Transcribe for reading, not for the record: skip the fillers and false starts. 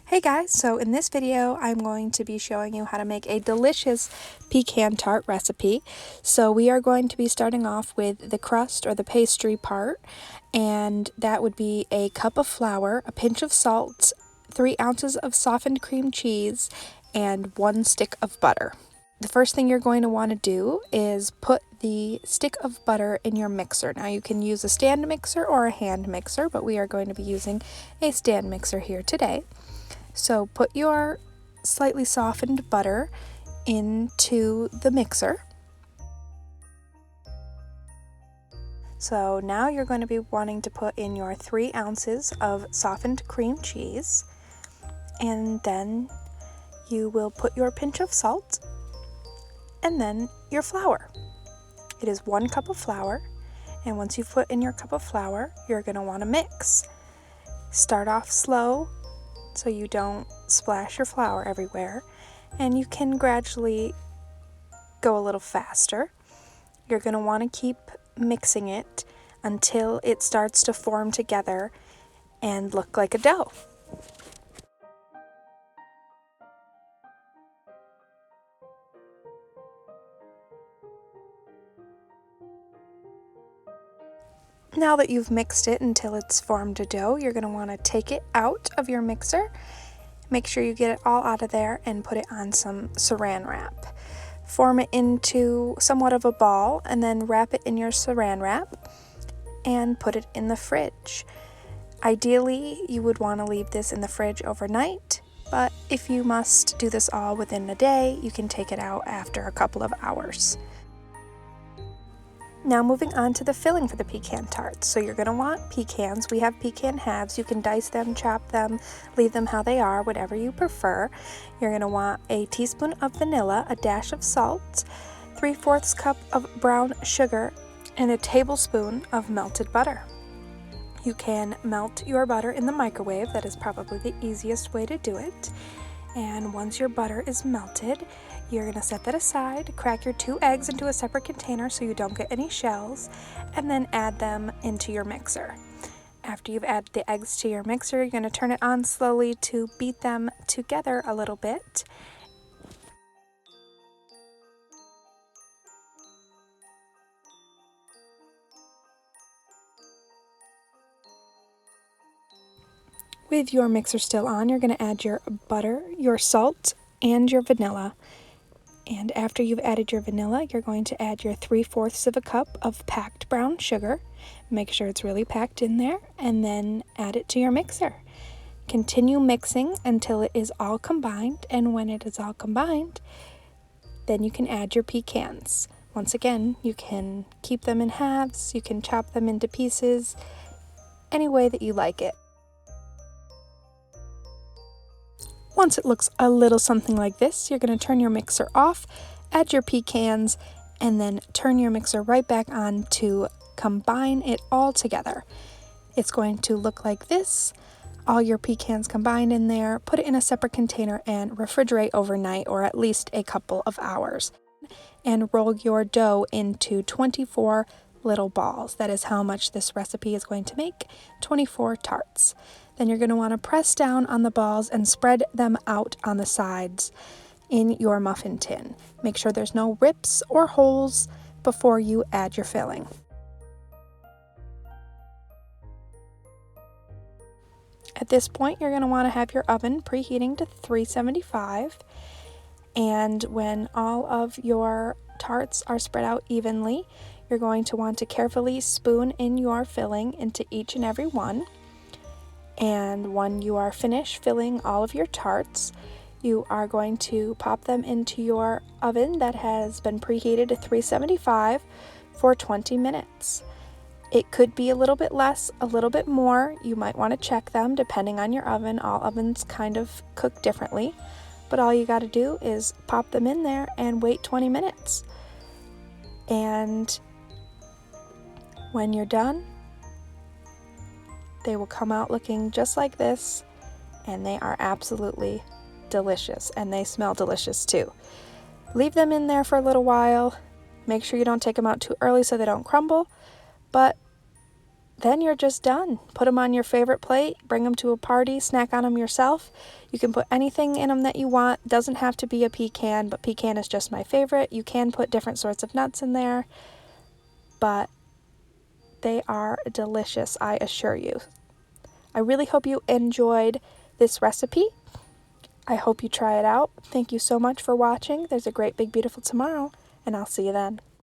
Hey guys, so in this video I'm going to be showing you how to make a delicious pecan tart recipe. So we are going to be starting off with the crust or the pastry part, and that would be a cup of flour, a pinch of salt, 3 ounces of softened cream cheese, and 1 stick of butter. The first thing you're going to want to do is put the stick of butter in your mixer. Now you can use a stand mixer or a hand mixer, but we are going to be using a stand mixer here today. So put your slightly softened butter into the mixer. So now you're going to be wanting to put in your 3 ounces of softened cream cheese, and then you will put your pinch of salt and then your flour. It is 1 cup of flour, and once you've put in your cup of flour, you're going to want to mix. Start off slow so you don't splash your flour everywhere, and you can gradually go a little faster. You're going to want to keep mixing it until it starts to form together and look like a dough. Now that you've mixed it until it's formed a dough, you're going to want to take it out of your mixer. Make sure you get it all out of there and put it on some saran wrap. Form it into somewhat of a ball and then wrap it in your saran wrap and put it in the fridge. Ideally, you would want to leave this in the fridge overnight, but if you must do this all within a day, you can take it out after a couple of hours. Now moving on to the filling for the pecan tarts. So you're going to want pecans. We have pecan halves. You can dice them, chop them, leave them how they are, whatever you prefer. You're going to want a teaspoon of vanilla, a dash of salt, 3/4 cup of brown sugar, and a tablespoon of melted butter. You can melt your butter in the microwave. That is probably the easiest way to do it. And once your butter is melted, you're going to set that aside, crack your 2 eggs into a separate container so you don't get any shells, and then add them into your mixer. After you've added the eggs to your mixer, you're going to turn it on slowly to beat them together a little bit. With your mixer still on, you're going to add your butter, your salt, and your vanilla. And after you've added your vanilla, you're going to add your 3/4 of a cup of packed brown sugar. Make sure it's really packed in there, and then add it to your mixer. Continue mixing until it is all combined, and when it is all combined, then you can add your pecans. Once again, you can keep them in halves, you can chop them into pieces, any way that you like it. Once it looks a little something like this, you're going to turn your mixer off, add your pecans, and then turn your mixer right back on to combine it all together. It's going to look like this, all your pecans combined in there. Put it in a separate container and refrigerate overnight, or at least a couple of hours. And roll your dough into 24 little balls. That is how much this recipe is going to make, 24 tarts. Then you're going to want to press down on the balls and spread them out on the sides in your muffin tin. Make sure there's no rips or holes before you add your filling. At this point, you're going to want to have your oven preheating to 375, and when all of your tarts are spread out evenly, you're going to want to carefully spoon in your filling into each and every one. And when you are finished filling all of your tarts, you are going to pop them into your oven that has been preheated to 375 for 20 minutes. It could be a little bit less, a little bit more. You might want to check them depending on your oven. All ovens kind of cook differently, but all you got to do is pop them in there and wait 20 minutes. And when you're done, they will come out looking just like this, and they are absolutely delicious, and they smell delicious too. Leave them in there for a little while. Make sure you don't take them out too early so they don't crumble, but then you're just done. Put them on your favorite plate, bring them to a party, snack on them yourself. You can put anything in them that you want. Doesn't have to be a pecan, but pecan is just my favorite. You can put different sorts of nuts in there, but they are delicious, I assure you. I really hope you enjoyed this recipe. I hope you try it out. Thank you so much for watching. There's a great big beautiful tomorrow, and I'll see you then.